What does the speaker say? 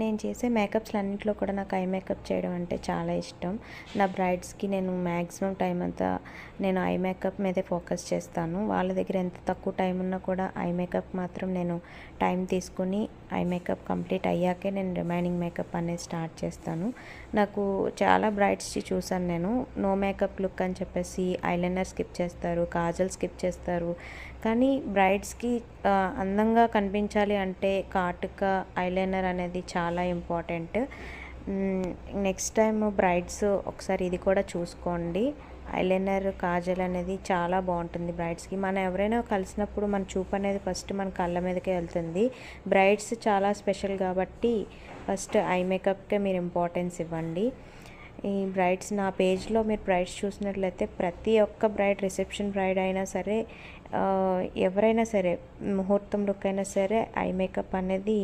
నేను చేసే మేకప్స్ అన్నింటిలో కూడా నాకు ఐ మేకప్ చేయడం అంటే చాలా ఇష్టం. నా బ్రైడ్స్కి నేను మ్యాక్సిమం టైం అంతా నేను ఐ మేకప్ మీదే ఫోకస్ చేస్తాను. వాళ్ళ దగ్గర ఎంత తక్కువ టైం ఉన్నా కూడా ఐ మేకప్ మాత్రం నేను టైం తీసుకుని ఐ మేకప్ కంప్లీట్ అయ్యాకే నేను రిమైనింగ్ మేకప్ అనేది స్టార్ట్ చేస్తాను. నాకు చాలా బ్రైడ్స్కి చూసాను నేను, నో మేకప్ లుక్ అని చెప్పేసి ఐలైనర్ స్కిప్ చేస్తారు, కాజల్ స్కిప్ చేస్తారు. కానీ బ్రైడ్స్కి అందంగా కనిపించాలి అంటే కాటుక ఐలైనర్ అనేది చాలా ఇంపార్టెంట్. నెక్స్ట్ టైం బ్రైడ్స్ ఒకసారి ఇది కూడా చూసుకోండి. ఐలైనర్ కాజల్ అనేది చాలా బాగుంటుంది బ్రైడ్స్కి. మనం ఎవరైనా కలిసినప్పుడు మన చూపు అనేది ఫస్ట్ మన కళ్ళ మీదకే వెళ్తుంది. బ్రైడ్స్ చాలా స్పెషల్ కాబట్టి ఫస్ట్ ఐ మేకప్కే మీరు ఇంపార్టెన్స్ ఇవ్వండి. ఈ బ్రైడ్స్ నా పేజ్లో మీరు బ్రైడ్స్ చూసినట్లయితే ప్రతి ఒక్క బ్రైడ్, రిసెప్షన్ బ్రైడ్ అయినా సరే, ఎవరైనా సరే, ముహూర్తం లుక్ అయినా సరే ఐ మేకప్ అనేది